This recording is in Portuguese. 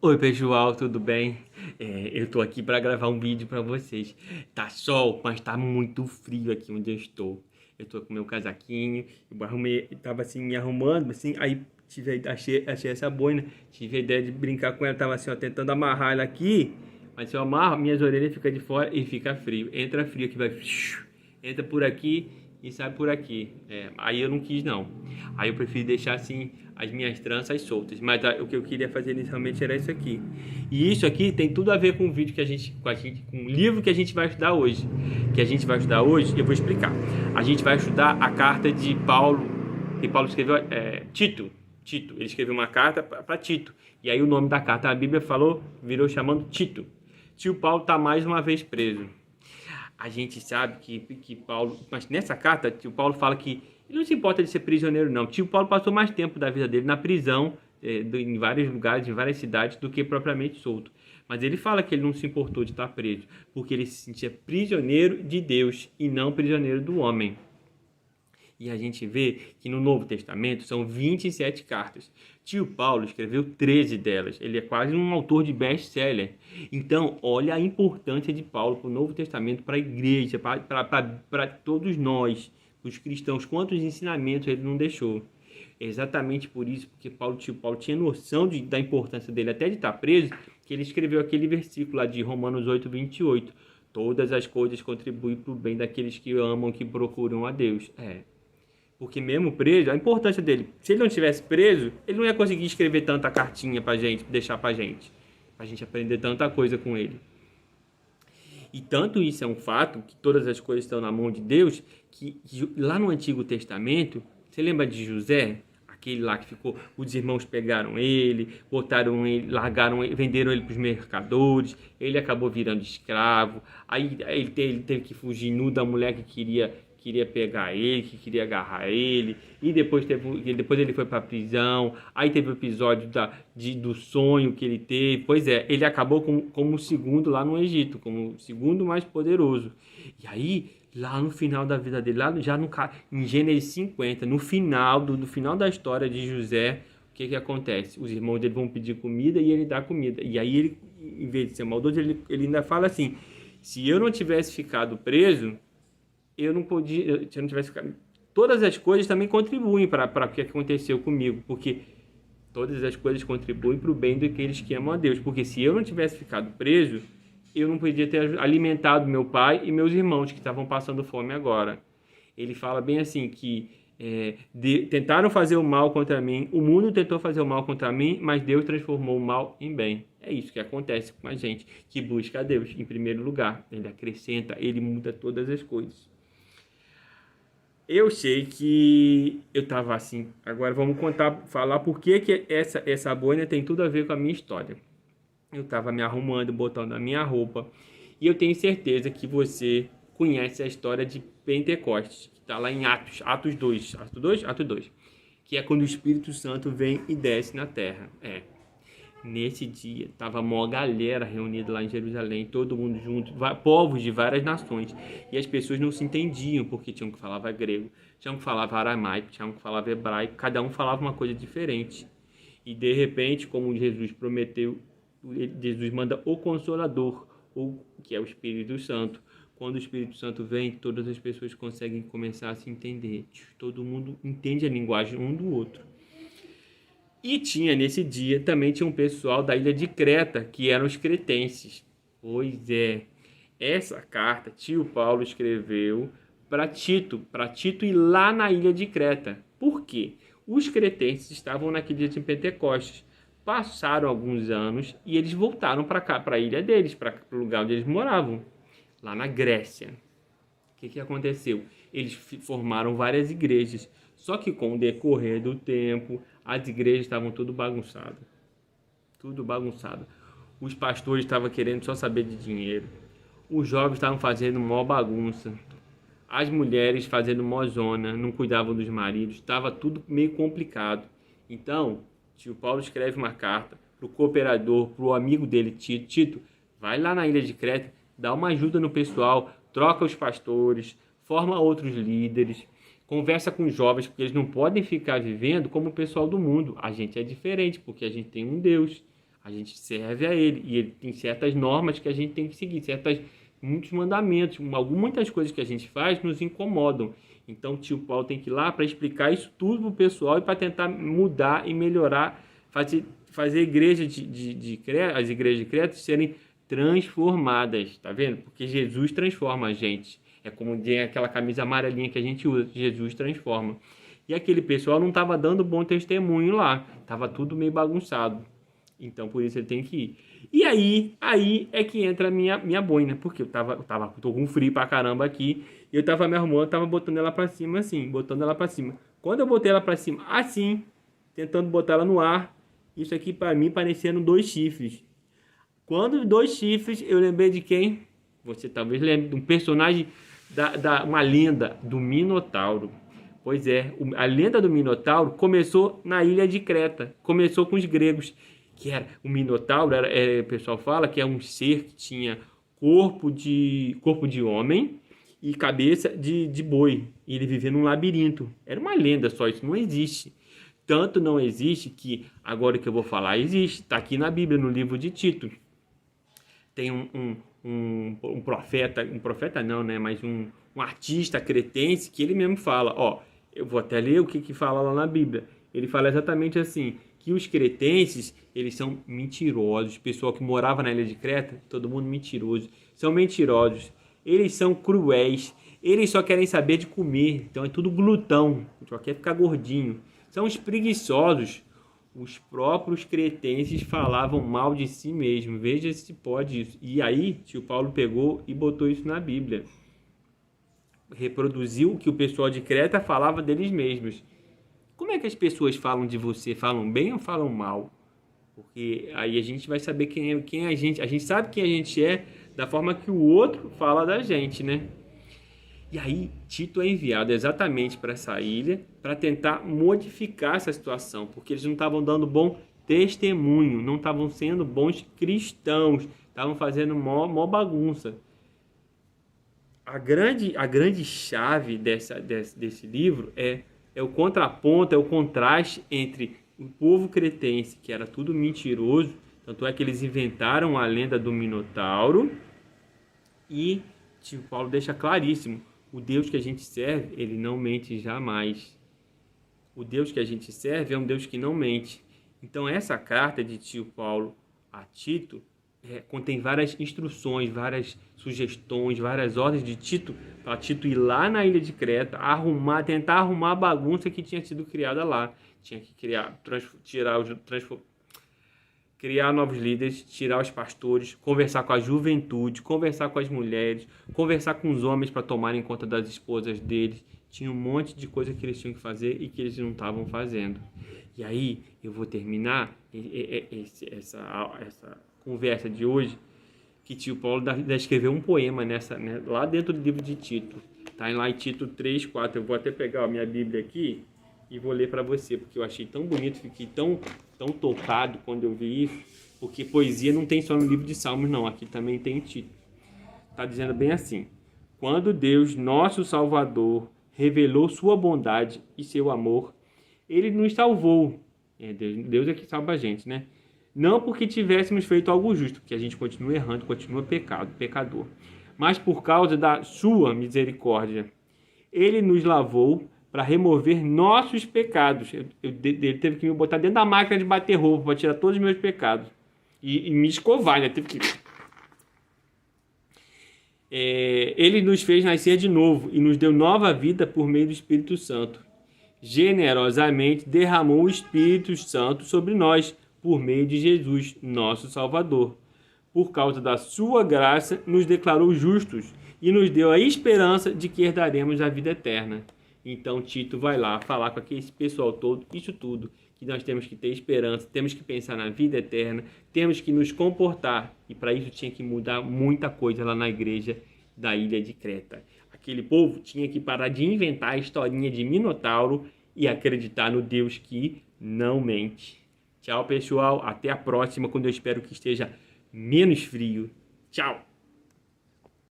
Oi pessoal, tudo bem? Eu tô aqui para gravar um vídeo para vocês. Tá sol, mas tá muito frio aqui onde eu estou. Eu tô com meu casaquinho, eu arrumei, tava assim me arrumando, assim, aí achei essa boina, tive a ideia de brincar com ela, tava assim, ó, tentando amarrar ela aqui, mas se eu amarro, minhas orelhas ficam de fora e fica frio. Entra frio que vai, entra por aqui e sai por aqui. Aí eu não quis não. Aí eu prefiro deixar assim as minhas tranças soltas. Mas o que eu queria fazer inicialmente era isso aqui. E isso aqui tem tudo a ver com o vídeo com o livro que a gente vai estudar hoje. Eu vou explicar. A gente vai estudar a carta de Paulo, que Paulo escreveu, Tito. Tito, ele escreveu uma carta para Tito. E aí o nome da carta, a Bíblia virou chamando Tito. Tio Paulo está mais uma vez preso. A gente sabe que Paulo, mas nessa carta, tio Paulo fala que ele não se importa de ser prisioneiro, não. Tio Paulo passou mais tempo da vida dele na prisão, em vários lugares, em várias cidades, do que propriamente solto. Mas ele fala que ele não se importou de estar preso, porque ele se sentia prisioneiro de Deus e não prisioneiro do homem. E a gente vê que no Novo Testamento são 27 cartas. Tio Paulo escreveu 13 delas. Ele é quase um autor de best-seller. Então, olha a importância de Paulo para o Novo Testamento, para a igreja, para todos nós, os cristãos. Quantos ensinamentos ele não deixou. É exatamente por isso, porque tio Paulo tinha noção da importância dele, até de estar preso, que ele escreveu aquele versículo lá de Romanos 8, 28. Todas as coisas contribuem para o bem daqueles que amam, que procuram a Deus. Porque mesmo preso, a importância dele, se ele não tivesse preso, ele não ia conseguir escrever tanta cartinha pra gente, deixar pra gente aprender tanta coisa com ele. E tanto isso é um fato, que todas as coisas estão na mão de Deus, que lá no Antigo Testamento, você lembra de José? Aquele lá que ficou, os irmãos pegaram ele, botaram ele, largaram ele, venderam ele para os mercadores, ele acabou virando escravo, aí ele teve que fugir nu da mulher que queria pegar ele, que queria agarrar ele, e depois ele foi para a prisão. Aí teve o episódio do sonho que ele teve. Pois é, ele acabou como o segundo lá no Egito, como o segundo mais poderoso. E aí, lá no final da vida dele, em Gênesis 50, no final da história de José, o que acontece? Os irmãos dele vão pedir comida e ele dá comida. E aí ele, em vez de ser maldoso, ele ainda fala assim: se eu não tivesse ficado preso, eu não podia, se eu não tivesse ficado... Todas as coisas também contribuem para o que aconteceu comigo, porque todas as coisas contribuem para o bem daqueles que amam a Deus, porque se eu não tivesse ficado preso, eu não podia ter alimentado meu pai e meus irmãos que estavam passando fome agora. Ele fala bem assim que tentaram fazer o mal contra mim, o mundo tentou fazer o mal contra mim, mas Deus transformou o mal em bem. É isso que acontece com a gente que busca a Deus em primeiro lugar. Ele acrescenta, ele muda todas as coisas. Eu sei que eu estava assim. Agora vamos falar por que essa boina tem tudo a ver com a minha história. Eu estava me arrumando, botando a minha roupa, e eu tenho certeza que você conhece a história de Pentecostes, que está lá em Atos 2, Atos 2, que é quando o Espírito Santo vem e desce na terra. Nesse dia, estava uma galera reunida lá em Jerusalém, todo mundo junto, povos de várias nações. E as pessoas não se entendiam, porque tinham que falar grego, tinham que falar aramaico, tinham que falar hebraico, cada um falava uma coisa diferente. E de repente, como Jesus prometeu, Jesus manda o Consolador, que é o Espírito Santo. Quando o Espírito Santo vem, todas as pessoas conseguem começar a se entender. Todo mundo entende a linguagem um do outro. E nesse dia, também tinha um pessoal da ilha de Creta, que eram os cretenses. Pois é, essa carta tio Paulo escreveu para Tito ir lá na ilha de Creta. Por quê? Os cretenses estavam naquele dia de Pentecostes. Passaram alguns anos e eles voltaram para cá, para a ilha deles, para o lugar onde eles moravam, lá na Grécia. O que aconteceu? Eles formaram várias igrejas, só que com o decorrer do tempo, as igrejas estavam tudo bagunçado. Os pastores estavam querendo só saber de dinheiro. Os jovens estavam fazendo mó bagunça. As mulheres fazendo mó zona, não cuidavam dos maridos. Estava tudo meio complicado. Então, tio Paulo escreve uma carta para o cooperador, para o amigo dele, Tito. Vai lá na ilha de Creta, dá uma ajuda no pessoal, troca os pastores, forma outros líderes, conversa com os jovens, porque eles não podem ficar vivendo como o pessoal do mundo. A gente é diferente, porque a gente tem um Deus. A gente serve a ele e ele tem certas normas que a gente tem que seguir, muitos mandamentos, muitas coisas que a gente faz nos incomodam. Então, o tio Paulo tem que ir lá para explicar isso tudo para o pessoal e para tentar mudar e melhorar, fazer a igreja as igrejas de Creta serem transformadas, tá vendo? Porque Jesus transforma a gente. É como tem aquela camisa amarelinha que a gente usa, Jesus transforma. E aquele pessoal não estava dando bom testemunho lá, estava tudo meio bagunçado. Então, por isso ele tem que ir. E aí é que entra a minha boina, porque tô com frio pra caramba aqui, e eu tava me arrumando, tava botando ela pra cima assim, botando ela pra cima. Quando eu botei ela pra cima assim, tentando botar ela no ar, isso aqui pra mim parecendo 2 chifres. Quando 2 chifres, eu lembrei de quem? Você talvez lembre de um personagem uma lenda do Minotauro. Pois é, a lenda do Minotauro começou na ilha de Creta, começou com os gregos, que era o Minotauro, o pessoal fala que é um ser que tinha corpo de homem e cabeça de boi, e ele vivia num labirinto. Era uma lenda só, isso não existe. Tanto não existe que, agora que eu vou falar, existe, está aqui na Bíblia, no livro de Tito. Tem um profeta não, né, mas um artista cretense que ele mesmo fala, ó, eu vou até ler o que fala lá na Bíblia. Ele fala exatamente assim, que os cretenses, eles são mentirosos. O pessoal que morava na ilha de Creta, todo mundo mentiroso. São mentirosos. Eles são cruéis. Eles só querem saber de comer. Então é tudo glutão. Só quer ficar gordinho. São os preguiçosos. Os próprios cretenses falavam mal de si mesmo. Veja se pode isso. E aí, tio Paulo pegou e botou isso na Bíblia. Reproduziu o que o pessoal de Creta falava deles mesmos. Como é que as pessoas falam de você? Falam bem ou falam mal? Porque aí a gente vai saber quem é a gente. A gente sabe quem a gente é da forma que o outro fala da gente, né? E aí Tito é enviado exatamente para essa ilha para tentar modificar essa situação, porque eles não estavam dando bom testemunho, não estavam sendo bons cristãos, estavam fazendo mó bagunça. A grande chave desse livro é o contraponto, é o contraste entre o povo cretense, que era tudo mentiroso, tanto é que eles inventaram a lenda do Minotauro, e tio Paulo deixa claríssimo, o Deus que a gente serve, ele não mente jamais. O Deus que a gente serve é um Deus que não mente. Então essa carta de tio Paulo a Tito contém várias instruções, várias sugestões, várias ordens de Tito, para Tito ir lá na ilha de Creta, tentar arrumar a bagunça que tinha sido criada lá. Tinha que criar novos líderes, tirar os pastores, conversar com a juventude, conversar com as mulheres, conversar com os homens para tomarem conta das esposas deles. Tinha um monte de coisa que eles tinham que fazer e que eles não estavam fazendo. E aí eu vou terminar essa conversa de hoje, que tio Paulo escreveu um poema lá dentro do livro de Tito. Está lá em Tito 3, 4. Eu vou até pegar a minha Bíblia aqui e vou ler para você, porque eu achei tão bonito, fiquei tão tocado quando eu vi isso, porque poesia não tem só no livro de Salmos, não. Aqui também tem Tito. Está dizendo bem assim: quando Deus, nosso Salvador, revelou sua bondade e seu amor, ele nos salvou. Deus é que salva a gente, né? Não porque tivéssemos feito algo justo, porque a gente continua errando, continua pecador, mas por causa da sua misericórdia. Ele nos lavou para remover nossos pecados. Ele teve que me botar dentro da máquina de bater roupa para tirar todos os meus pecados. E me escovar, né? Teve que... Ele nos fez nascer de novo e nos deu nova vida por meio do Espírito Santo. Generosamente derramou o Espírito Santo sobre nós, por meio de Jesus, nosso Salvador. Por causa da sua graça, nos declarou justos e nos deu a esperança de que herdaremos a vida eterna. Então Tito vai lá falar com aquele pessoal todo, isso tudo, que nós temos que ter esperança, temos que pensar na vida eterna, temos que nos comportar. E para isso tinha que mudar muita coisa lá na igreja da ilha de Creta. Aquele povo tinha que parar de inventar a historinha de Minotauro e acreditar no Deus que não mente. Tchau, pessoal. Até a próxima, quando eu espero que esteja menos frio. Tchau.